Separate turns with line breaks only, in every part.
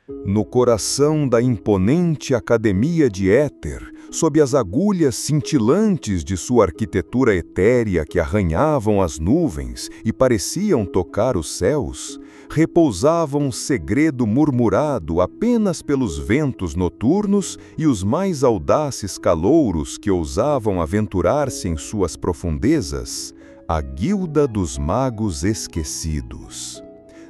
No coração da imponente Academia de Éter, sob as agulhas cintilantes de sua arquitetura etérea que arranhavam as nuvens e pareciam tocar os céus, repousava um segredo murmurado apenas pelos ventos noturnos e os mais audaces calouros que ousavam aventurar-se em suas profundezas, a Guilda dos Magos Esquecidos.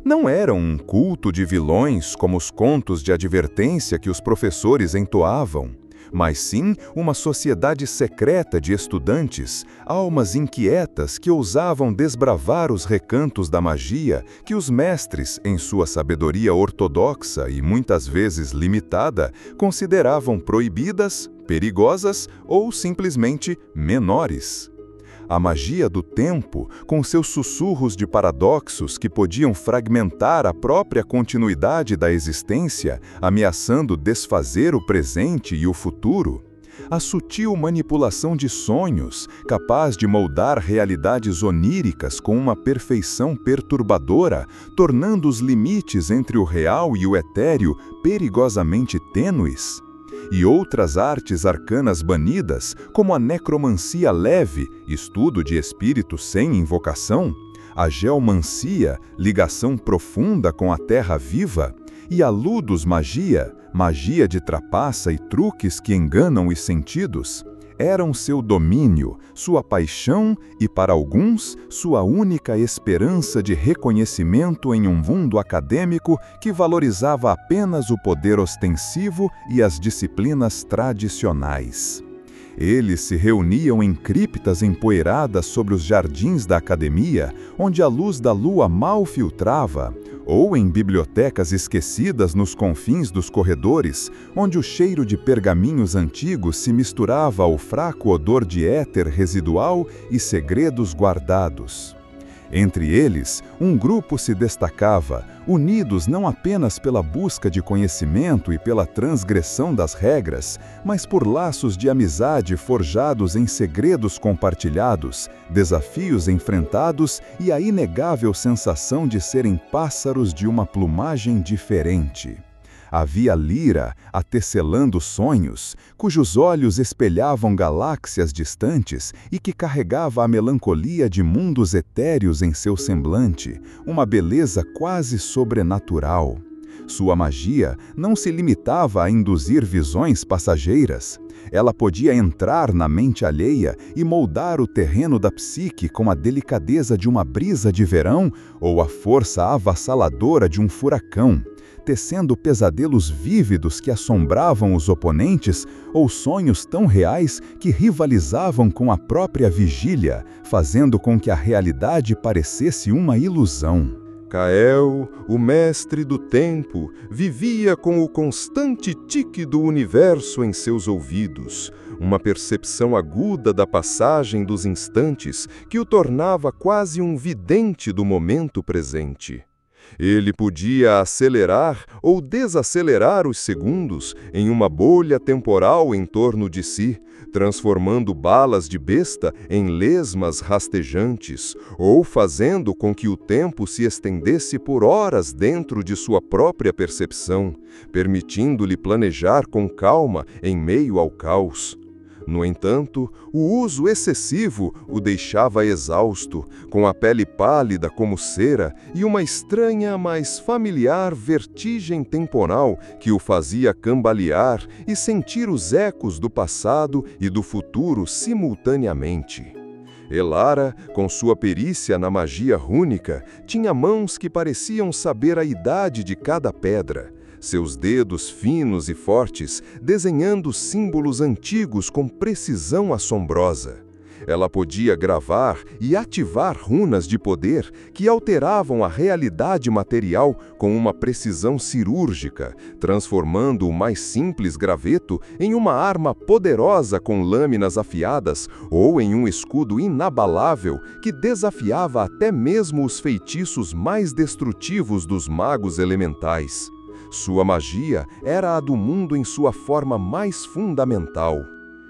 Não era um culto de vilões como os contos de advertência que os professores entoavam, mas sim uma sociedade secreta de estudantes, almas inquietas que ousavam desbravar os recantos da magia que os mestres, em sua sabedoria ortodoxa e muitas vezes limitada, consideravam proibidas, perigosas ou simplesmente menores. A magia do tempo, com seus sussurros de paradoxos que podiam fragmentar a própria continuidade da existência, ameaçando desfazer o presente e o futuro. A sutil manipulação de sonhos, capaz de moldar realidades oníricas com uma perfeição perturbadora, tornando os limites entre o real e o etéreo perigosamente tênues. E outras artes arcanas banidas, como a necromancia leve, estudo de espíritos sem invocação, a geomancia, ligação profunda com a terra viva, e a ludus magia, magia de trapaça e truques que enganam os sentidos, eram seu domínio, sua paixão e, para alguns, sua única esperança de reconhecimento em um mundo acadêmico que valorizava apenas o poder ostensivo e as disciplinas tradicionais. Eles se reuniam em criptas empoeiradas sobre os jardins da academia, onde a luz da lua mal filtrava, ou em bibliotecas esquecidas nos confins dos corredores, onde o cheiro de pergaminhos antigos se misturava ao fraco odor de éter residual e segredos guardados. Entre eles, um grupo se destacava, unidos não apenas pela busca de conhecimento e pela transgressão das regras, mas por laços de amizade forjados em segredos compartilhados, desafios enfrentados e a inegável sensação de serem pássaros de uma plumagem diferente. Havia Lira, atecelando sonhos, cujos olhos espelhavam galáxias distantes e que carregava a melancolia de mundos etéreos em seu semblante, uma beleza quase sobrenatural. Sua magia não se limitava a induzir visões passageiras. Ela podia entrar na mente alheia e moldar o terreno da psique com a delicadeza de uma brisa de verão ou a força avassaladora de um furacão, tecendo pesadelos vívidos que assombravam os oponentes ou sonhos tão reais que rivalizavam com a própria vigília, fazendo com que a realidade parecesse uma ilusão.
Kael, o mestre do tempo, vivia com o constante tique do universo em seus ouvidos, uma percepção aguda da passagem dos instantes que o tornava quase um vidente do momento presente. Ele podia acelerar ou desacelerar os segundos em uma bolha temporal em torno de si, transformando balas de besta em lesmas rastejantes, ou fazendo com que o tempo se estendesse por horas dentro de sua própria percepção, permitindo-lhe planejar com calma em meio ao caos. No entanto, o uso excessivo o deixava exausto, com a pele pálida como cera e uma estranha, mas familiar vertigem temporal que o fazia cambalear e sentir os ecos do passado e do futuro simultaneamente. Elara, com sua perícia na magia rúnica, tinha mãos que pareciam saber a idade de cada pedra, seus dedos finos e fortes desenhando símbolos antigos com precisão assombrosa. Ela podia gravar e ativar runas de poder que alteravam a realidade material com uma precisão cirúrgica, transformando o mais simples graveto em uma arma poderosa com lâminas afiadas ou em um escudo inabalável que desafiava até mesmo os feitiços mais destrutivos dos magos elementais. Sua magia era a do mundo em sua forma mais fundamental.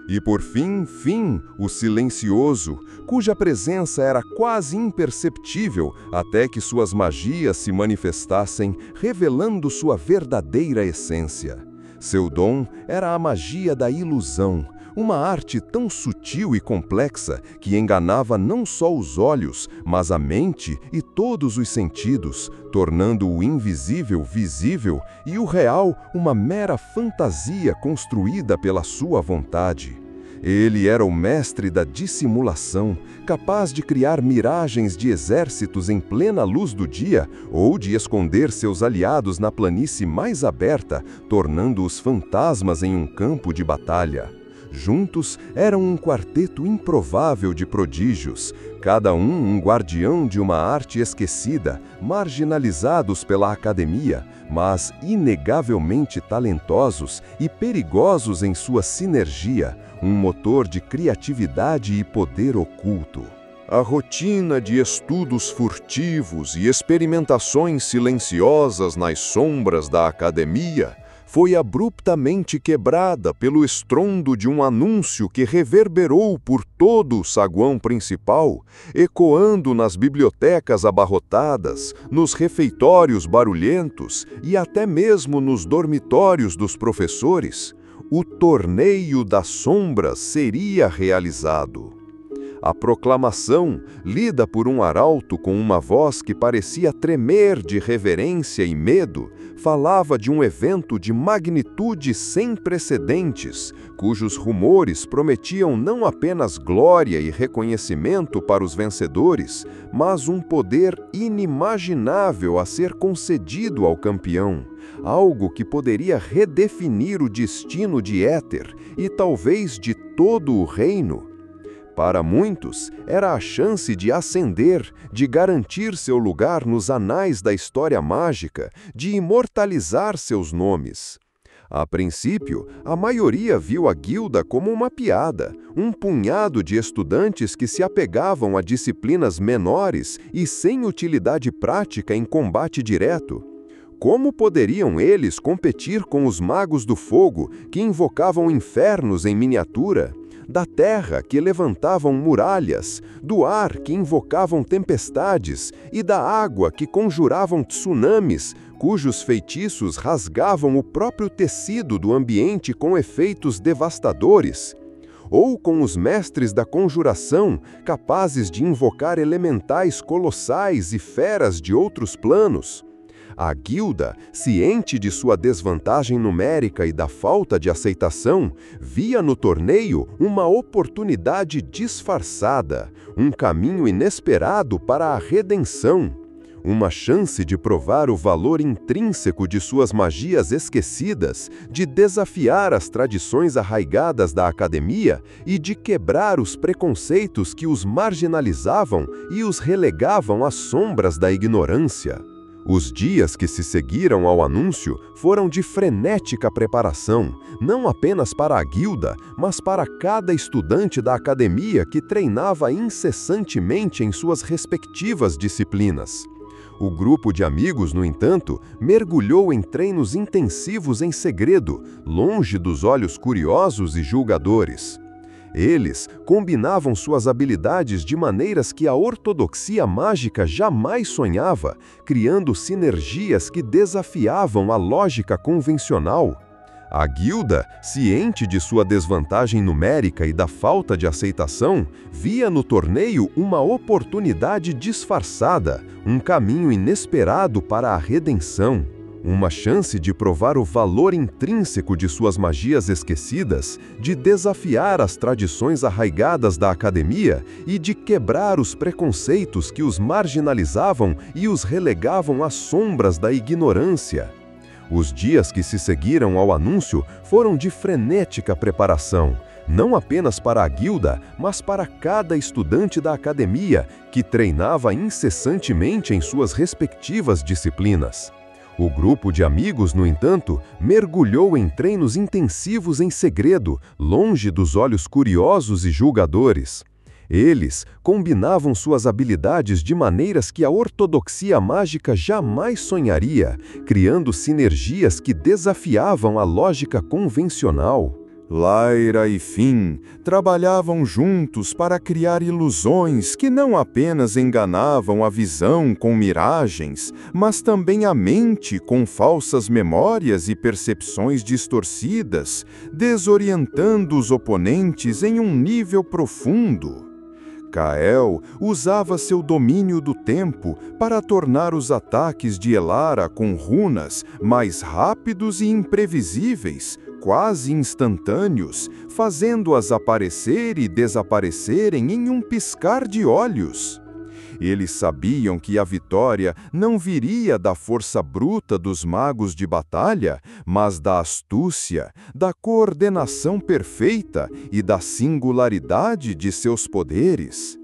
E por fim, o silencioso, cuja presença era quase imperceptível até que suas magias se manifestassem, revelando sua verdadeira essência. Seu dom era a magia da ilusão, uma arte tão sutil e complexa que enganava não só os olhos, mas a mente e todos os sentidos, tornando o invisível visível e o real uma mera fantasia construída pela sua vontade. Ele era o mestre da dissimulação, capaz de criar miragens de exércitos em plena luz do dia ou de esconder seus aliados na planície mais aberta, tornando-os fantasmas em um campo de batalha. Juntos eram um quarteto improvável de prodígios, cada um guardião de uma arte esquecida, marginalizados pela academia, mas inegavelmente talentosos e perigosos em sua sinergia, um motor de criatividade e poder oculto. A rotina de estudos furtivos e experimentações silenciosas nas sombras da academia foi abruptamente quebrada pelo estrondo de um anúncio que reverberou por todo o saguão principal, ecoando nas bibliotecas abarrotadas, nos refeitórios barulhentos e até mesmo nos dormitórios dos professores. O torneio das sombras seria realizado. A proclamação, lida por um arauto com uma voz que parecia tremer de reverência e medo, falava de um evento de magnitude sem precedentes, cujos rumores prometiam não apenas glória e reconhecimento para os vencedores, mas um poder inimaginável a ser concedido ao campeão, algo que poderia redefinir o destino de Éter e talvez de todo o reino. Para muitos, era a chance de ascender, de garantir seu lugar nos anais da história mágica, de imortalizar seus nomes. A princípio, a maioria viu a guilda como uma piada, um punhado de estudantes que se apegavam a disciplinas menores e sem utilidade prática em combate direto. Como poderiam eles competir com os magos do fogo que invocavam infernos em miniatura? Da terra que levantavam muralhas, do ar que invocavam tempestades e da água que conjuravam tsunamis, cujos feitiços rasgavam o próprio tecido do ambiente com efeitos devastadores? Ou com os mestres da conjuração, capazes de invocar elementais colossais e feras de outros planos? A guilda, ciente de sua desvantagem numérica e da falta de aceitação, via no torneio uma oportunidade disfarçada, um caminho inesperado para a redenção, uma chance de provar o valor intrínseco de suas magias esquecidas, de desafiar as tradições arraigadas da academia e de quebrar os preconceitos que os marginalizavam e os relegavam às sombras da ignorância. Os dias que se seguiram ao anúncio foram de frenética preparação, não apenas para a guilda, mas para cada estudante da academia que treinava incessantemente em suas respectivas disciplinas. O grupo de amigos, no entanto, mergulhou em treinos intensivos em segredo, longe dos olhos curiosos e julgadores. Eles combinavam suas habilidades de maneiras que a ortodoxia mágica jamais sonhava, criando sinergias que desafiavam a lógica convencional. A guilda, ciente de sua desvantagem numérica e da falta de aceitação, via no torneio uma oportunidade disfarçada, um caminho inesperado para a redenção. Uma chance de provar o valor intrínseco de suas magias esquecidas, de desafiar as tradições arraigadas da academia e de quebrar os preconceitos que os marginalizavam e os relegavam às sombras da ignorância. Os dias que se seguiram ao anúncio foram de frenética preparação, não apenas para a guilda, mas para cada estudante da academia que treinava incessantemente em suas respectivas disciplinas. O grupo de amigos, no entanto, mergulhou em treinos intensivos em segredo, longe dos olhos curiosos e julgadores. Eles combinavam suas habilidades de maneiras que a ortodoxia mágica jamais sonharia, criando sinergias que desafiavam a lógica convencional.
Lyra e Finn trabalhavam juntos para criar ilusões que não apenas enganavam a visão com miragens, mas também a mente com falsas memórias e percepções distorcidas, desorientando os oponentes em um nível profundo. Kael usava seu domínio do tempo para tornar os ataques de Elara com runas mais rápidos e imprevisíveis, quase instantâneos, fazendo-as aparecer e desaparecerem em um piscar de olhos. Eles sabiam que a vitória não viria da força bruta dos magos de batalha, mas da astúcia, da coordenação perfeita e da singularidade de seus poderes.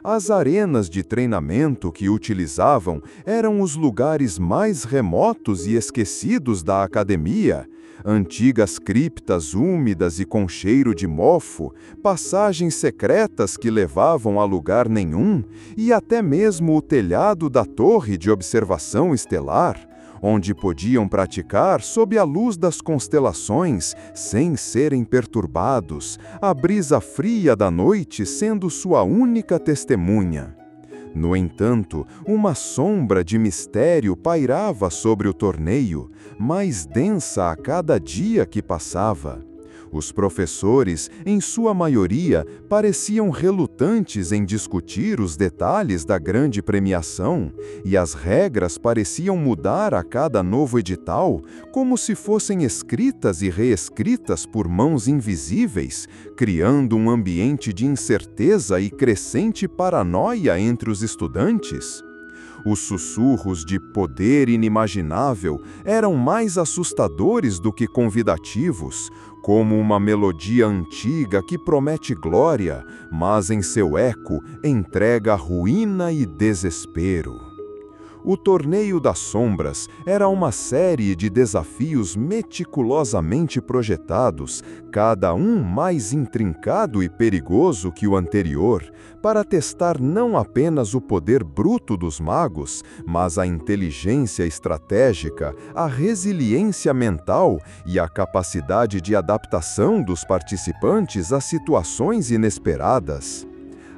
As arenas de treinamento que utilizavam eram os lugares mais remotos e esquecidos da academia, antigas criptas úmidas e com cheiro de mofo, passagens secretas que levavam a lugar nenhum e até mesmo o telhado da torre de observação estelar, onde podiam praticar sob a luz das constelações, sem serem perturbados, a brisa fria da noite sendo sua única testemunha. No entanto, uma sombra de mistério pairava sobre o torneio, mais densa a cada dia que passava. Os professores, em sua maioria, pareciam relutantes em discutir os detalhes da grande premiação, e as regras pareciam mudar a cada novo edital, como se fossem escritas e reescritas por mãos invisíveis, criando um ambiente de incerteza e crescente paranoia entre os estudantes. Os sussurros de poder inimaginável eram mais assustadores do que convidativos, como uma melodia antiga que promete glória, mas em seu eco entrega ruína e desespero. O Torneio das Sombras era uma série de desafios meticulosamente projetados, cada um mais intrincado e perigoso que o anterior, para testar não apenas o poder bruto dos magos, mas a inteligência estratégica, a resiliência mental e a capacidade de adaptação dos participantes a situações inesperadas.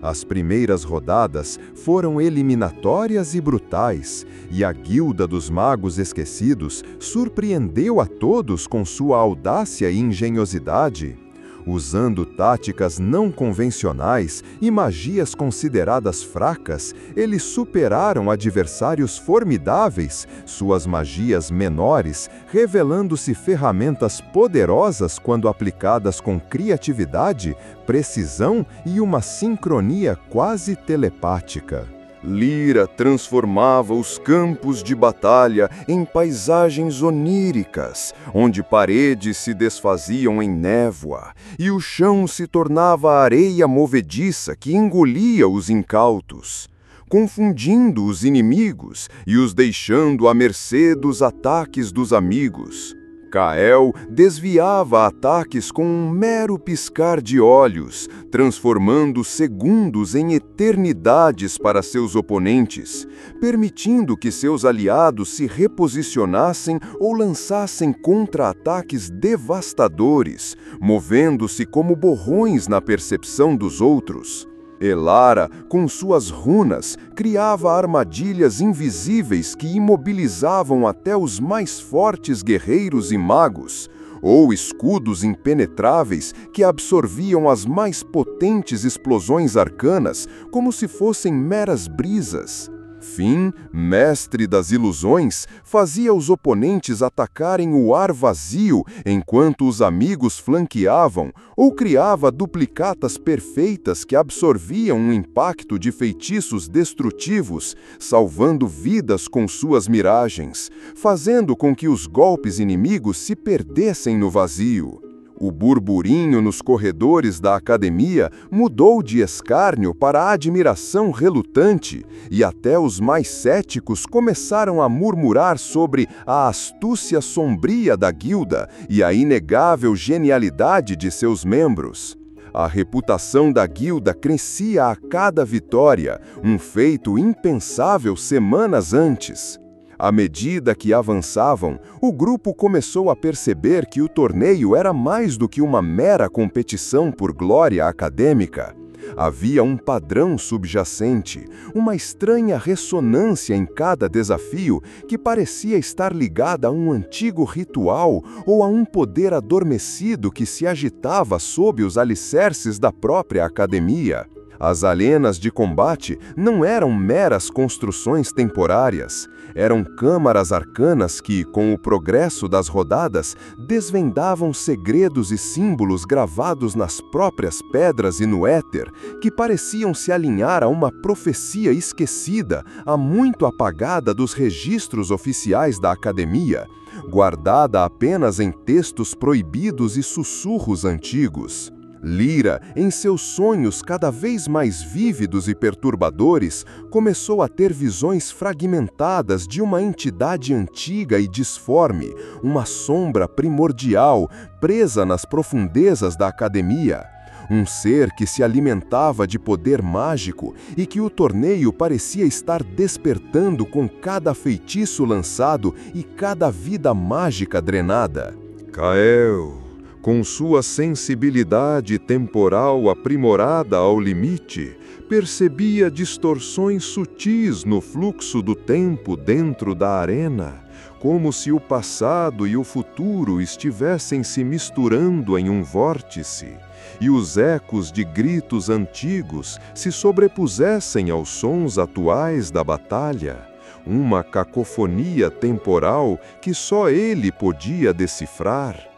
As primeiras rodadas foram eliminatórias e brutais, e a Guilda dos Magos Esquecidos surpreendeu a todos com sua audácia e engenhosidade. Usando táticas não convencionais e magias consideradas fracas, eles superaram adversários formidáveis, suas magias menores, revelando-se ferramentas poderosas quando aplicadas com criatividade, precisão e uma sincronia quase telepática. Lyra transformava os campos de batalha em paisagens oníricas, onde paredes se desfaziam em névoa, e o chão se tornava areia movediça que engolia os incautos, confundindo os inimigos e os deixando à mercê dos ataques dos amigos. Kael desviava ataques com um mero piscar de olhos, transformando segundos em eternidades para seus oponentes, permitindo que seus aliados se reposicionassem ou lançassem contra-ataques devastadores, movendo-se como borrões na percepção dos outros. Elara, com suas runas, criava armadilhas invisíveis que imobilizavam até os mais fortes guerreiros e magos, ou escudos impenetráveis que absorviam as mais potentes explosões arcanas como se fossem meras brisas. Finn, mestre das ilusões, fazia os oponentes atacarem o ar vazio enquanto os amigos flanqueavam, ou criava duplicatas perfeitas que absorviam o impacto de feitiços destrutivos, salvando vidas com suas miragens, fazendo com que os golpes inimigos se perdessem no vazio. O burburinho nos corredores da academia mudou de escárnio para admiração relutante, e até os mais céticos começaram a murmurar sobre a astúcia sombria da guilda e a inegável genialidade de seus membros. A reputação da guilda crescia a cada vitória, um feito impensável semanas antes. À medida que avançavam, o grupo começou a perceber que o torneio era mais do que uma mera competição por glória acadêmica. Havia um padrão subjacente, uma estranha ressonância em cada desafio que parecia estar ligada a um antigo ritual ou a um poder adormecido que se agitava sob os alicerces da própria academia. As arenas de combate não eram meras construções temporárias, eram câmaras arcanas que, com o progresso das rodadas, desvendavam segredos e símbolos gravados nas próprias pedras e no éter, que pareciam se alinhar a uma profecia esquecida, há muito apagada dos registros oficiais da academia, guardada apenas em textos proibidos e sussurros antigos. Lyra, em seus sonhos cada vez mais vívidos e perturbadores, começou a ter visões fragmentadas de uma entidade antiga e disforme, uma sombra primordial presa nas profundezas da academia. Um ser que se alimentava de poder mágico e que o torneio parecia estar despertando com cada feitiço lançado e cada vida mágica drenada.
Kael, com sua sensibilidade temporal aprimorada ao limite, percebia distorções sutis no fluxo do tempo dentro da arena, como se o passado e o futuro estivessem se misturando em um vórtice, e os ecos de gritos antigos se sobrepusessem aos sons atuais da batalha, uma cacofonia temporal que só ele podia decifrar.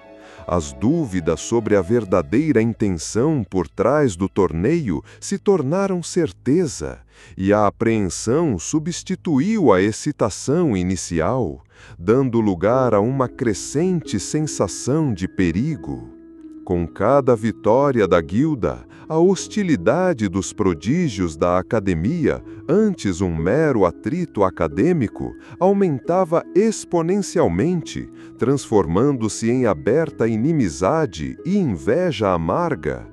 As dúvidas sobre a verdadeira intenção por trás do torneio se tornaram certeza, e a apreensão substituiu a excitação inicial, dando lugar a uma crescente sensação de perigo. Com cada vitória da guilda, a hostilidade dos prodígios da academia, antes um mero atrito acadêmico, aumentava exponencialmente, transformando-se em aberta inimizade e inveja amarga.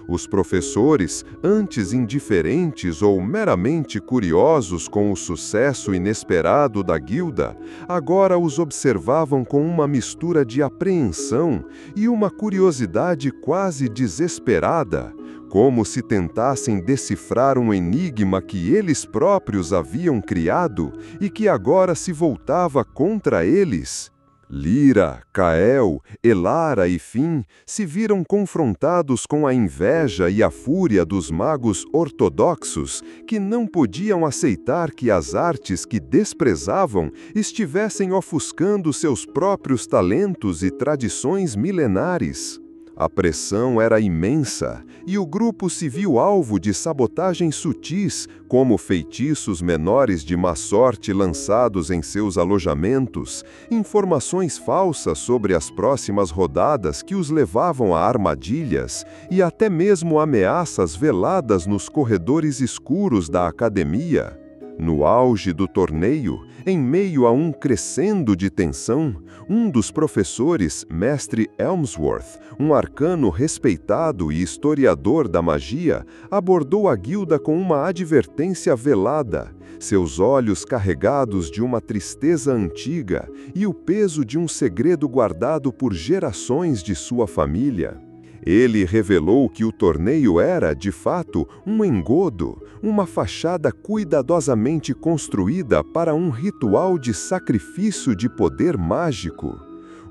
Os professores, antes indiferentes ou meramente curiosos com o sucesso inesperado da guilda, agora os observavam com uma mistura de apreensão e uma curiosidade quase desesperada, como se tentassem decifrar um enigma que eles próprios haviam criado e que agora se voltava contra eles. Lyra, Kael, Elara e Finn se viram confrontados com a inveja e a fúria dos magos ortodoxos que não podiam aceitar que as artes que desprezavam estivessem ofuscando seus próprios talentos e tradições milenares. A pressão era imensa e o grupo se viu alvo de sabotagens sutis, como feitiços menores de má sorte lançados em seus alojamentos, informações falsas sobre as próximas rodadas que os levavam a armadilhas e até mesmo ameaças veladas nos corredores escuros da academia. No auge do torneio, em meio a um crescendo de tensão, um dos professores, Mestre Elmsworth, um arcano respeitado e historiador da magia, abordou a guilda com uma advertência velada, seus olhos carregados de uma tristeza antiga e o peso de um segredo guardado por gerações de sua família. Ele revelou que o torneio era, de fato, um engodo, uma fachada cuidadosamente construída para um ritual de sacrifício de poder mágico.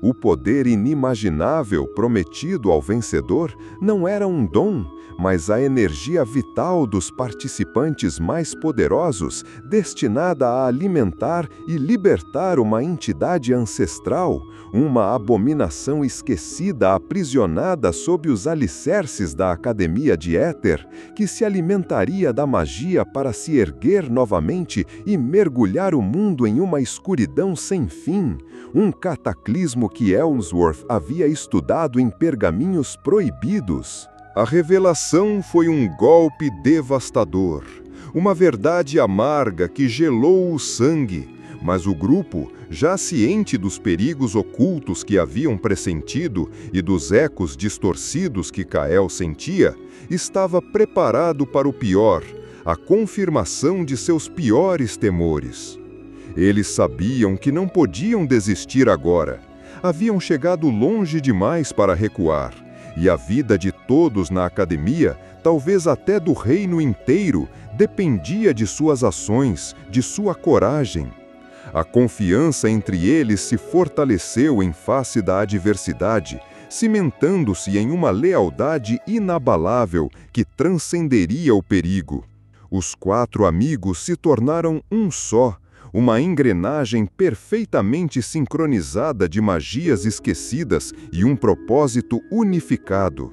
O poder inimaginável prometido ao vencedor não era um dom, mas a energia vital dos participantes mais poderosos, destinada a alimentar e libertar uma entidade ancestral, uma abominação esquecida aprisionada sob os alicerces da Academia de Éter, que se alimentaria da magia para se erguer novamente e mergulhar o mundo em uma escuridão sem fim, um cataclismo que Elmsworth havia estudado em pergaminhos proibidos. A revelação foi um golpe devastador, uma verdade amarga que gelou o sangue, mas o grupo, já ciente dos perigos ocultos que haviam pressentido e dos ecos distorcidos que Kael sentia, estava preparado para o pior, a confirmação de seus piores temores. Eles sabiam que não podiam desistir agora. Haviam chegado longe demais para recuar, e a vida de todos na academia, talvez até do reino inteiro, dependia de suas ações, de sua coragem. A confiança entre eles se fortaleceu em face da adversidade, cimentando-se em uma lealdade inabalável que transcenderia o perigo. Os 4 amigos se tornaram um só, uma engrenagem perfeitamente sincronizada de magias esquecidas e um propósito unificado.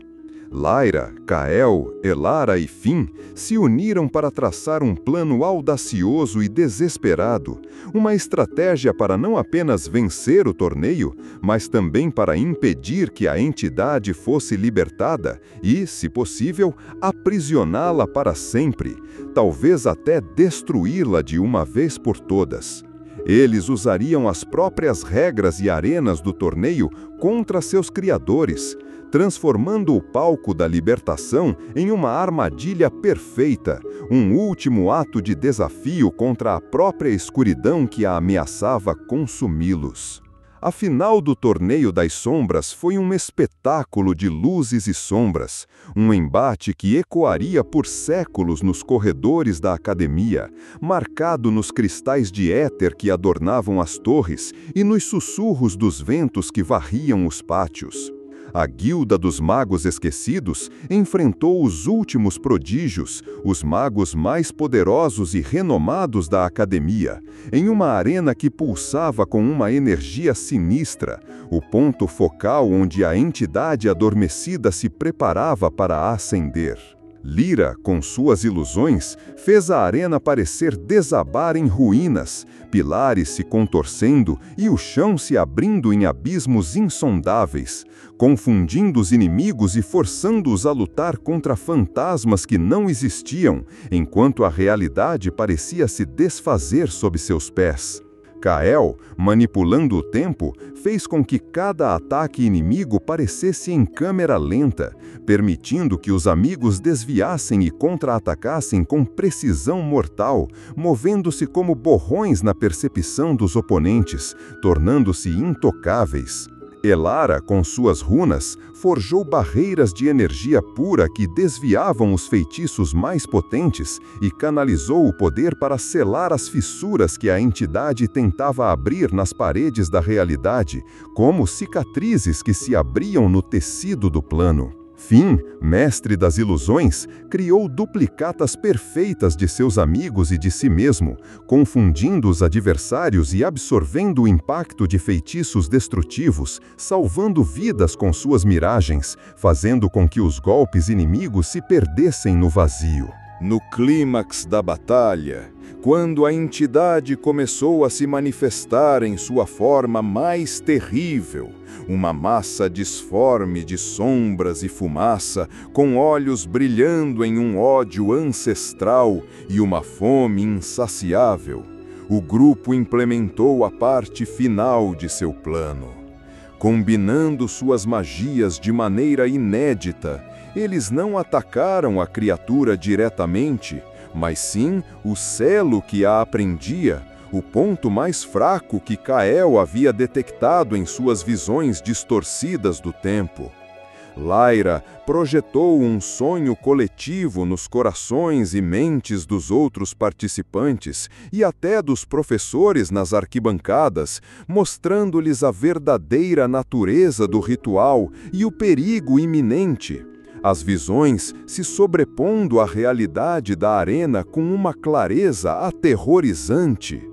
Lyra, Kael, Elara e Finn se uniram para traçar um plano audacioso e desesperado, uma estratégia para não apenas vencer o torneio, mas também para impedir que a entidade fosse libertada e, se possível, aprisioná-la para sempre, talvez até destruí-la de uma vez por todas. Eles usariam as próprias regras e arenas do torneio contra seus criadores, transformando o palco da libertação em uma armadilha perfeita, um último ato de desafio contra a própria escuridão que a ameaçava consumi-los. A final do Torneio das Sombras foi um espetáculo de luzes e sombras, um embate que ecoaria por séculos nos corredores da academia, marcado nos cristais de éter que adornavam as torres e nos sussurros dos ventos que varriam os pátios. A Guilda dos Magos Esquecidos enfrentou os últimos prodígios, os magos mais poderosos e renomados da academia, em uma arena que pulsava com uma energia sinistra, o ponto focal onde a entidade adormecida se preparava para ascender. Lyra, com suas ilusões, fez a arena parecer desabar em ruínas, pilares se contorcendo e o chão se abrindo em abismos insondáveis, confundindo os inimigos e forçando-os a lutar contra fantasmas que não existiam, enquanto a realidade parecia se desfazer sob seus pés. Kael, manipulando o tempo, fez com que cada ataque inimigo parecesse em câmera lenta, permitindo que os amigos desviassem e contra-atacassem com precisão mortal, movendo-se como borrões na percepção dos oponentes, tornando-se intocáveis. Elara, com suas runas, forjou barreiras de energia pura que desviavam os feitiços mais potentes e canalizou o poder para selar as fissuras que a entidade tentava abrir nas paredes da realidade, como cicatrizes que se abriam no tecido do plano. Finn, mestre das ilusões, criou duplicatas perfeitas de seus amigos e de si mesmo, confundindo os adversários e absorvendo o impacto de feitiços destrutivos, salvando vidas com suas miragens, fazendo com que os golpes inimigos se perdessem no vazio. No clímax da batalha, quando a entidade começou a se manifestar em sua forma mais terrível, uma massa disforme de sombras e fumaça, com olhos brilhando em um ódio ancestral e uma fome insaciável, o grupo implementou a parte final de seu plano. Combinando suas magias de maneira inédita, eles não atacaram a criatura diretamente, mas sim o selo que a aprendia, o ponto mais fraco que Kael havia detectado em suas visões distorcidas do tempo. Lyra projetou um sonho coletivo nos corações e mentes dos outros participantes e até dos professores nas arquibancadas, mostrando-lhes a verdadeira natureza do ritual e o perigo iminente. As visões se sobrepondo à realidade da arena com uma clareza aterrorizante.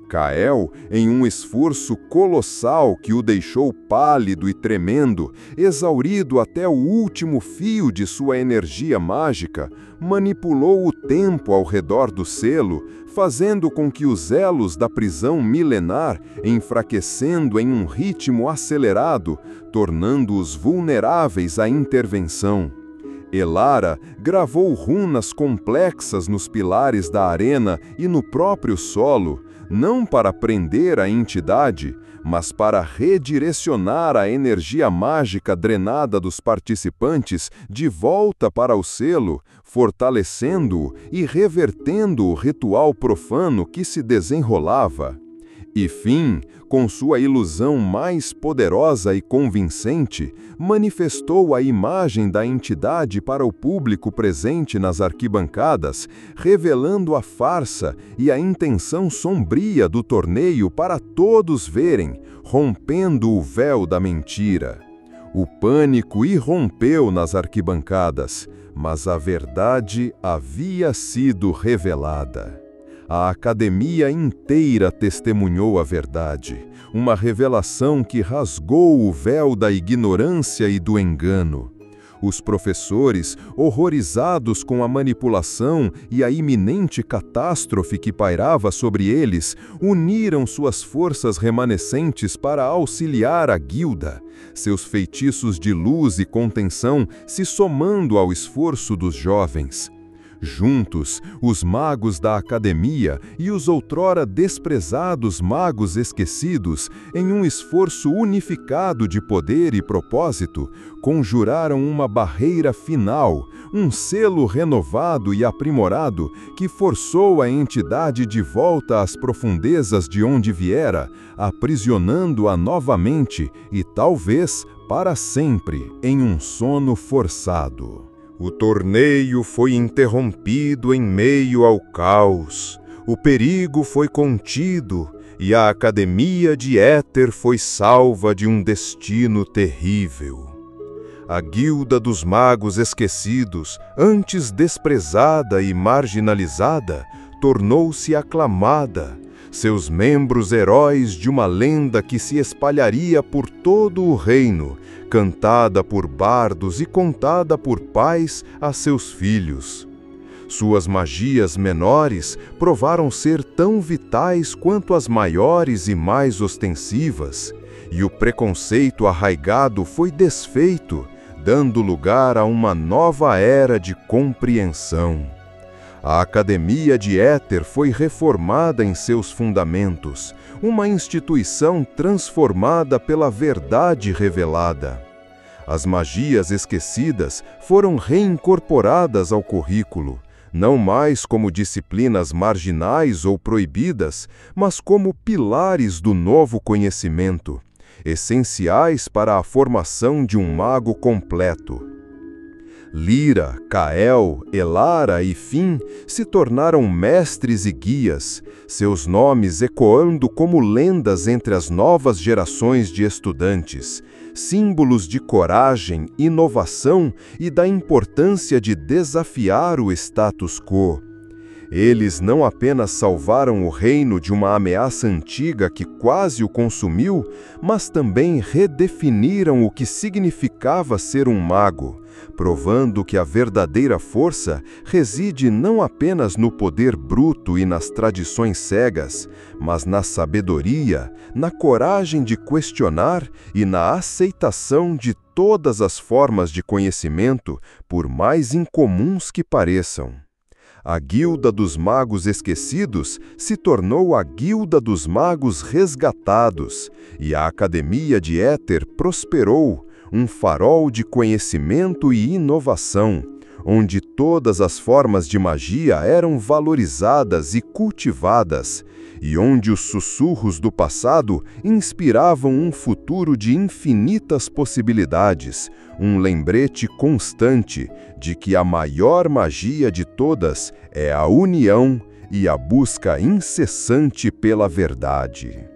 Kael, em um esforço colossal que o deixou pálido e tremendo, exaurido até o último fio de sua energia mágica, manipulou o tempo ao redor do selo, fazendo com que os elos da prisão milenar, enfraquecendo em um ritmo acelerado, tornando-os vulneráveis à intervenção. Elara gravou runas complexas nos pilares da arena e no próprio solo, não para prender a entidade, mas para redirecionar a energia mágica drenada dos participantes de volta para o selo, fortalecendo-o e revertendo o ritual profano que se desenrolava.
E Finn, com sua ilusão mais poderosa e convincente, manifestou a imagem da entidade para o público presente nas arquibancadas, revelando a farsa e a intenção sombria do torneio para todos verem, rompendo o véu da mentira. O pânico irrompeu nas arquibancadas, mas a verdade havia sido revelada. A academia inteira testemunhou a verdade, uma revelação que rasgou o véu da ignorância e do engano. Os professores, horrorizados com a manipulação e a iminente catástrofe que pairava sobre eles, uniram suas forças remanescentes para auxiliar a guilda, seus feitiços de luz e contenção se somando ao esforço dos jovens. Juntos, os magos da academia e os outrora desprezados magos esquecidos, em um esforço unificado de poder e propósito, conjuraram uma barreira final, um selo renovado e aprimorado que forçou a entidade de volta às profundezas de onde viera, aprisionando-a novamente e talvez para sempre em um sono forçado.
O torneio foi interrompido em meio ao caos, o perigo foi contido e a Academia de Éter foi salva de um destino terrível. A Guilda dos Magos Esquecidos, antes desprezada e marginalizada, tornou-se aclamada, seus membros heróis de uma lenda que se espalharia por todo o reino, cantada por bardos e contada por pais a seus filhos. Suas magias menores provaram ser tão vitais quanto as maiores e mais ostensivas, e o preconceito arraigado foi desfeito, dando lugar a uma nova era de compreensão. A Academia de Éter foi reformada em seus fundamentos, uma instituição transformada pela verdade revelada. As magias esquecidas foram reincorporadas ao currículo, não mais como disciplinas marginais ou proibidas, mas como pilares do novo conhecimento, essenciais para a formação de um mago completo. Lyra, Kael, Elara e Finn se tornaram mestres e guias, seus nomes ecoando como lendas entre as novas gerações de estudantes, símbolos de coragem, inovação e da importância de desafiar o status quo. Eles não apenas salvaram o reino de uma ameaça antiga que quase o consumiu, mas também redefiniram o que significava ser um mago, provando que a verdadeira força reside não apenas no poder bruto e nas tradições cegas, mas na sabedoria, na coragem de questionar e na aceitação de todas as formas de conhecimento, por mais incomuns que pareçam. A Guilda dos Magos Esquecidos se tornou a Guilda dos Magos Resgatados, e a Academia de Éter prosperou, um farol de conhecimento e inovação, onde todas as formas de magia eram valorizadas e cultivadas, e onde os sussurros do passado inspiravam um futuro de infinitas possibilidades, um lembrete constante de que a maior magia de todas é a união e a busca incessante pela verdade.